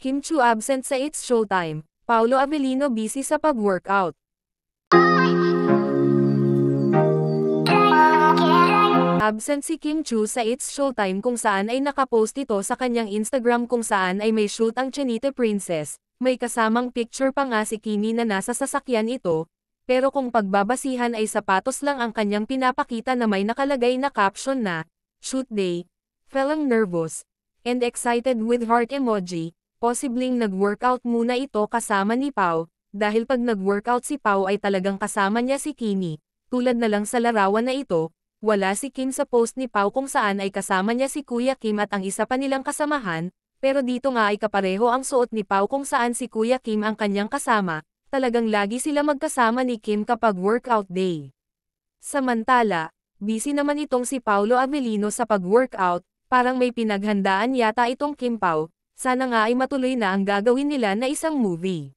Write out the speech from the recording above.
Kim Chu absent sa It's Showtime, Paolo Avellino busy sa pag-workout. Absent si Kim Chu sa It's Showtime kung saan ay nakapost ito sa kanyang Instagram kung saan ay may shoot ang Chinita Princess, may kasamang picture pa nga si Kimi na nasa sasakyan ito, pero kung pagbabasihan ay sapatos lang ang kanyang pinapakita na may nakalagay na caption na, "Shoot day, feeling nervous, and excited with heart emoji." Posibleng nag-workout muna ito kasama ni Pao, dahil pag nag-workout si Pao ay talagang kasama niya si Kimi. Tulad na lang sa larawan na ito, wala si Kim sa post ni Pao kung saan ay kasama niya si Kuya Kim at ang isa pa nilang kasamahan, pero dito nga ay kapareho ang suot ni Pao kung saan si Kuya Kim ang kanyang kasama, talagang lagi sila magkasama ni Kim kapag workout day. Samantala, busy naman itong si Paolo Avellino sa pag-workout, parang may pinaghandaan yata itong Kim Pao. Sana nga ay matuloy na ang gagawin nila na isang movie.